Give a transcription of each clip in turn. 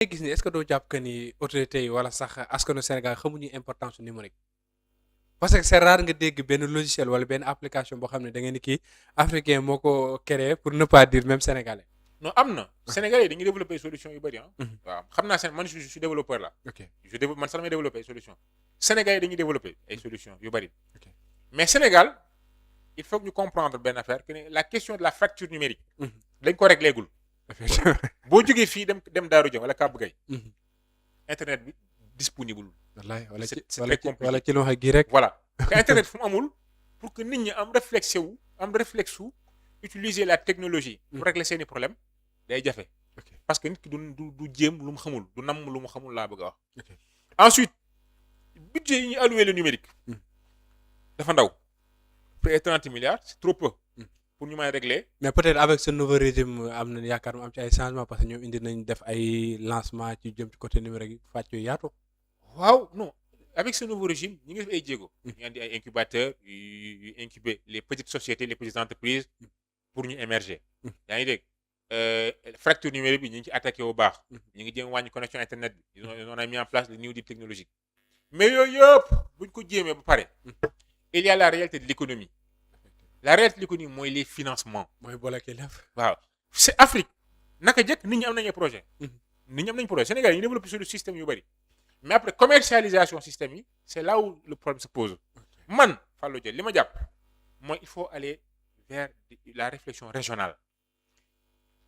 ngay gis ni est-ce que doo jàpp que ni autorités yi wala sax askanu Sénégal xamuñu importance su numérique parce que c'est rare nga dégg benn logiciel wala benn application boo xam ne da ngeen ni kii africain moo ko créé pour ne pas dire même sénégalais. non am na Sénégalais yi dañuy développer solution yu bëri ah. waaw xam naa seen man je suis développeur là. ok man sax damay développer ay solution Sénégalais yi dañuy développer ay solution yu bëri. ok mais Sénégal il faut que ñu comprendre benn affaire que la question de la fracture numérique. dañ ko réglé gul. effectivement. boo jógee fii dem Daaru Jëm wala Kàbb Gay internet bi disponible. wallaay wala ci c'est très compliqué wala ci lu wax gi rek. voilà te internet fu mu amul pour que nit ñi am réflexe wu utiliser la technologie. pour régler seeni problème day jafe. parce que nit ki du jéem lu mu xamul du namm lu mu xamul laa bëgg a wax. ensuite budget yi ñu alloué le numérique. dafa ndaw. près de 30 milliards c'est trop peu. pour ñu may régler. mais peut-être avec ce nouveau régime am na yaakaar mu am ci ay changements parce que ñoom indi nañ def ay lancement ci jëm ci côté numérique yi fàcc yu yaatu. waaw non avec ce nouveau régime ñi ngi def ay jéego. ñu andi ay incubateurs yu incuber les petites sociétés les petites entreprises pour ñu émerger. yaa ngi dégg fracture numérique bi ñu ngi ci attaqué bu baax. ñu ngi jéem wàññi connexion internet bi on a mis en place le New Deal technologique. mais yooyu yëpp buñ ko jéemee ba pare. il y a la réalité de l'économie. la réalité de l'économie mooy les financements. mooy bloqué lépp. waaw c'est Afrique naka jëkk nit ñi am nañu ay projet nit ñi am nañu projet Sénégal yi ñu développé sur le système yu bëri mais après commercialisation système yi c'est là où le problème se pose. man Fallou Dieng li ma jàpp mooy il faut aller vers la réflexion régionale.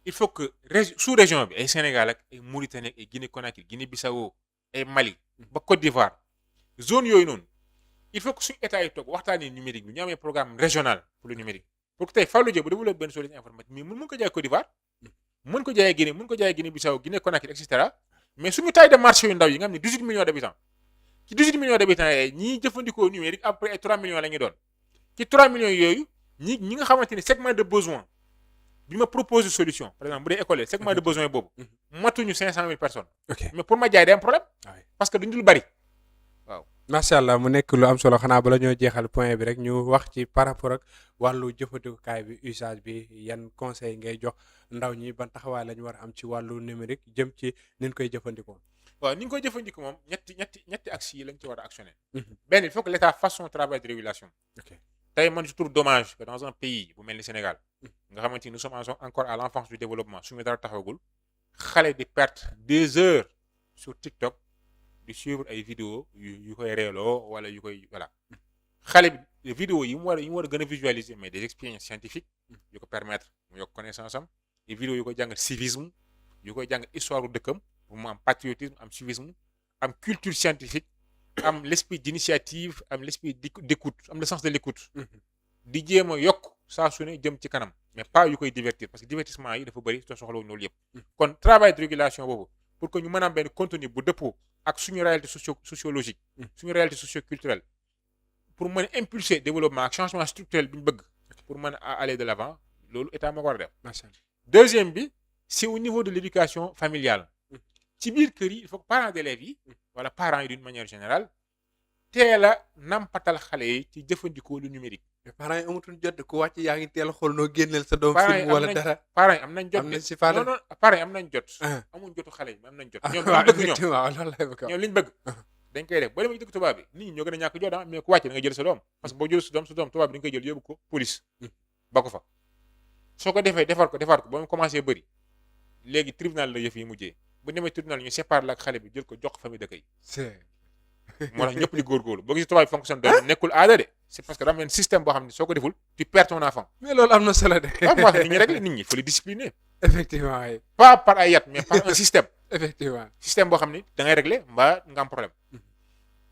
il faut que sous région bi ay Sénégal ak ay Mauritanie ak ay Guinée Conakry Guinée Bissau ay Mali ba Côte d'Ivoire zone yooyu noonu il faut que suñu état yi toog waxtaanee numérique bi ñu amee programme régional pour le numérique pour que tey Fallou Dieng bu développé benn solution informatique mais mën ko jaay Côte d'Ivoire mën ko jaayee Guinée mën ko jaayee Guinée Bissau Guinée Conakry et cetera mais suñu taille de marché yu ndaw yi nga xam ne 18 millions d'habitants ci 18 millions d'habitants yooyu ñiy jëfandikoo numérique après ay 3 millions la ñuy doon ci 3 millions yooyu ñi nga xamante ni segment de besoin bi ma propose solution par exemple bu dee école segment de besoin boobu matuñu 500 000 personnes. mais pour ma jaay day am problème. parce que duñ dul bari waaw. macha allah mu nekk lu am solo xanaa bala ñoo jeexal point bi rek ñu wax ci par rapport ak wàllu jëfandikukaay bi usage bi yan conseil ngay jox ndaw ñi ban taxawaay la ñu war a am ci wàllu numérique jëm ci ni ñu koy jëfandikoo. waaw ni ñu koy jëfandikoo moom ñetti axes yi lañ ci war a actionner. benn il faut que l'État fasse son travail de régulation. tey man je trouve dommage que dans un pays bu mel ni Sénégal nga xamante ni nous sommes encore à l'enfance du développement suñu dara taxawagul xale di perte 2 heures sur TikTok di suivre ay vidéos yu koy reeloo wala yu koy voilà xale bi vidéos yi mu war a gën a visualiser mais des expériences scientifiques yu ko permettre mu yokk connaissance am des vidéos yu koy jàngal civisme yu koy jàngal histoire u dëkkam pour mu am patriotisme am civisme am culture scientifique am l'esprit d'initiative am l'esprit d'écoute am le sens de l'écoute di jéem a yokk saa su ne jëm ci kanam mais pas yu koy divertir parce que divertissement yi dafa bëri te soxlawuñu loolu yëpp kon travail de régulation boobu pour que ñu mën a am benn contenu bu dëppoo ak suñu réalité sociologique suñu réalité socioculturelle pour mën a impulser développement ak changement structurel bi ñu bëgg pour mën a aller de l'avant loolu état moo ko war a def. deuxième bi c'est au niveau de l'éducation familiale ci biir kër yi il faut que parents d'élèves yi wala parents yi d'une manière générale teel a nampatal xale yi ci jëfandikoo lu numérique. mais parents yi amatul jot ku wàcc yaa ngi teel a xool noo génneel sa doom film wala dara. parents yi am nañ jot am nañ si parents yi am nañ jot. amuñ jotu xale yi am nañ jot. ñoom liñ bëgg ñoom liñ bëgg. dañ koy def boo demee ci dëkk tubaab bi nit ñi ñoo gën a ñàkk jot mais ku wàcc da nga jël sa doom parce que boo jël sa doom tubaab bi da nga koy jël yóbbu ko police. ba ko fa soo ko defee defar ko ba mu commencé bëri léegi tribunal la yëf yi mujjee bu demee tribunal ñu séparé la ak xale bi jël ko jox famille dëkk yi. moo tax ñëpp di góorgóorlu boo gisee tubaab bi fonctionne doon nekkul aada de c'est parce que dafa am système boo xam ne soo ko deful tu perds ton enfant. mais loolu am na solo de. waaw moo tax nit ñi rek nit ñi faut les discipliner. effectivement oui. pas par ay yat mais par un système. effectivement système boo xam ni da ngay régler mbaa nga am problème.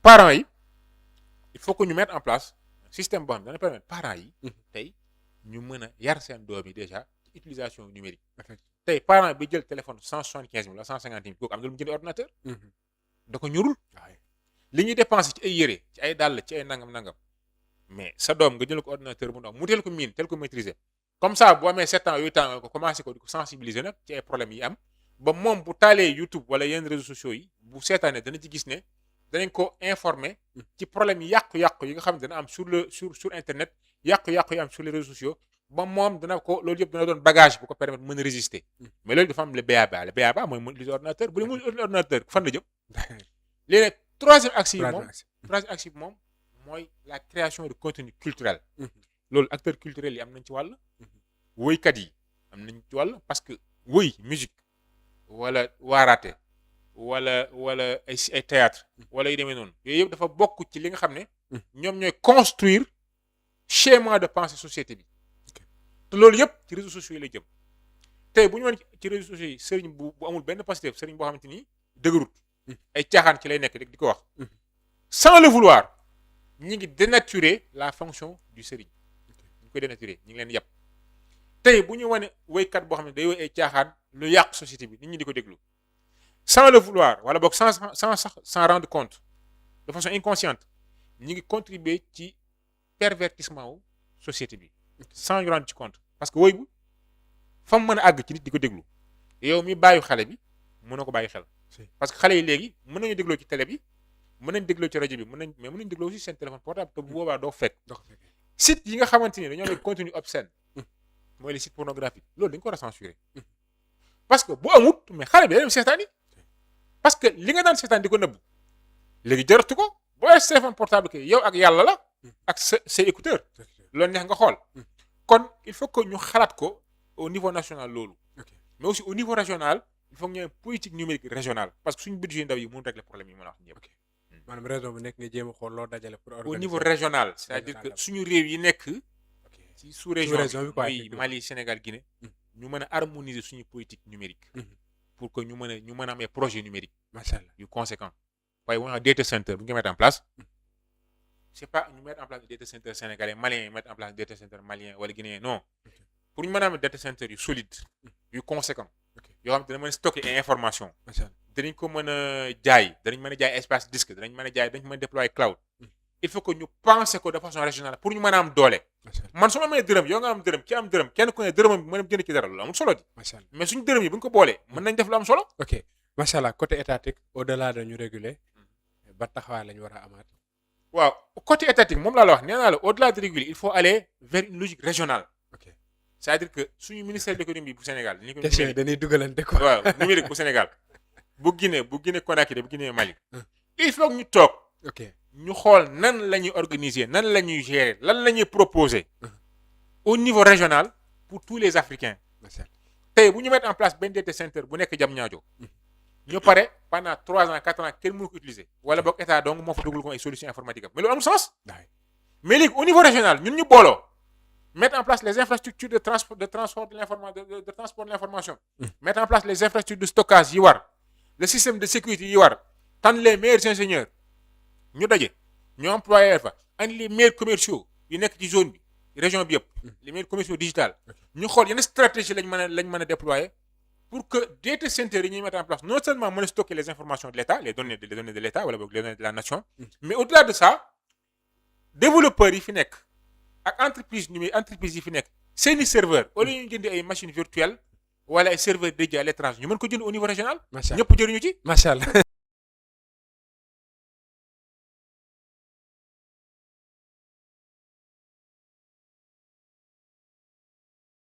parents yi il faut que ñu mettre en place système boo xam ne dana permettre parents yi. tey ñu mën a yar seen doom yi déjà ci utilisation numérique. tey parent bi jël téléphone 175 000 wala 150 000 kooku am na lu mu jënd ordinateur. da ko ñurul. li ñuy dépensé ci ay yére ci ay dàll ci ay nangam mais sa doom nga jël ko ordinateur bu ndaw mu teel ko miin teel ko maîtriser comme ça bu amee 7 ans 8 ans nga ko commencé ko di ko sensibiliser nag ci ay problèmes yi am ba moom bu taalee YouTube wala yenn réseaux sociaux yi bu seetaanee dana ci gis ne danañ ko informer ci problème yi yàqu-yàqu yi nga xam ne dana am sur internet yàqu-yàqu yi am sur les réseaux sociaux ba moom dana ko loolu yëpp dana doon bagage bu ko permettre mën a résister mais loolu dafa am le BABA mooy mën utiliser ordinateur bu dee mën utiliser ordinateur fan la jëm léegi nag troisième axe bi moom mooy la création de contenu culturel loolu acteurs culturels yi am nañ ci wàll woykat yi am nañ ci wàll parce que woy musique wala waaraate wala ay théâtre wala yu demee noonu yooyu yëpp dafa bokk ci li nga xam ne ñoom ñooy construire schéma de pensée société bi te loolu yëpp ci réseaux sociaux yi lay jëm tey bu ñu woon ci réseaux sociaux yi sëriñ bu amul benn Pastef sëriñ boo xamante ni dëgërut ay caaxaan ci lay nekk rek di ko wax sans le vouloir ñi ngi dénaturer la fonction du sëriñ ñu koy dénaturer ñi ngi leen yàpp tey bu ñu wane woykat boo xam ne day woy ay caaxaan lu yàq société bi nit ñi di ko déglu sans le vouloir wala boog sans rendre compte de façon inconsciente ñi ngi contribuer ci pervertissement wu société bi sans ñu rendre ci compte parce que woy bu fa mu mën a àgg ci nit di ko déglu yow mi bàyyi xale bi mën na ko bàyyi xel parce que xale yi léegi mën nañu dégloo ci télé bi mën nañ dégloo ci rajo bi mën nañ dégloo aussi seen téléphone portable te bu boobaa doo fekk site yi nga xamante ni dañoo amee contenu obscène mooy les sites pornographiques loolu dañu ko war a censurer parce que bu amut mais xale bi day dem seetaan yi parce que li nga daan seetaan di ko nëbb léegi jaratu ko boo yor téléphone portable que yow ak yàlla la ak say écouteurs loolu neex nga xool kon il faut que ñu xalaat ko au niveau national loolu mais aussi au niveau régional il faut que ñu am politique numérique régionale parce que suñu budget ndaw yi mënul régler problème yi mën a wax ñëpp maanaam réseau bu nekk nga jéem a xool loo dajale pour organiser au niveau régional c'est-à-dire que suñu réew yi nekk ci sous-région bi mooy Mali Sénégal Guinée ñu mën a harmoniser suñu politique numérique pour que ñu mën a amee projet numérique macha allah yu conséquent waaye bu ñu wax data center bu ñu ko mettre en place c'est pas ñu mettre en place data center sénégalais malien yi mettre en place data center malien wala guinéen non pour ñu mën a am data center yu solide yu conséquent yoo xam ne dana mën a stocker ay information danañ ko mën a jaay danañ mën a jaay espace disque danañ mën a déployer cloud il faut que ñu penser ko de façon régionale pour ñu mën a am doole man su ma amee dërëm yow nga am dërëm ki am dërëm kenn ku ne dërëmam bi mën a jënd ci dara loolu amul solo di mais suñu dërëm yi bu ñu ko boolee mën nañ def lu am solo ok macha allah côté étatique au delà de ñu réguler ba taxawaay la ñu war a amaat waaw côté étatique moom laa la wax nee naa la au delà de réguler il faut aller vers une logique régionale c'est-à-dire que suñu ministère de l'économie bu Sénégal question yi dañuy dugalante quoi waaw numérique bu Sénégal bu Guinée Conakry bu Guinée Mali il faut que ñu toog ñu xool nan la ñuy organiser nan la ñuy gérer lan la ñuy proposer au niveau régional pour tous les Africains tey bu ñu mettre en place benn data center bu nekk Diamniadio ñu pare pendant 3 ans 4 ans kenn mënu ko utiliser wala boog état donc moo fa dugal ko ay solution informatique am mais loolu amul sens mais léegi au niveau régional ñun ñu booloo mettre en place les infrastructures de transport de l'information mettre en place les infrastructures de stockage yi war le système de sécurité yi war tànn les meilleurs ingénieurs ñu daje ñu employé fa andi les meilleurs commerciaux yu nekk ci zone bi région bi yëpp les meilleurs commerciaux digital ñu xool yenn stratégie lañ mën a déployer pour que data center yi ñuy mettre en place non seulement mën a stocker les informations de l'État les données de l'État wala boog les données de la nation mais au-delà de ça développeurs yi fi nekk ak entreprise yi fi nekk seeni serveur au lieu ñu jëndi ay machines virtuelles wala ay serveurs dédiés à l'étranger ñu mën ko jënd au niveau régional ñëpp jëriñu ci macha allah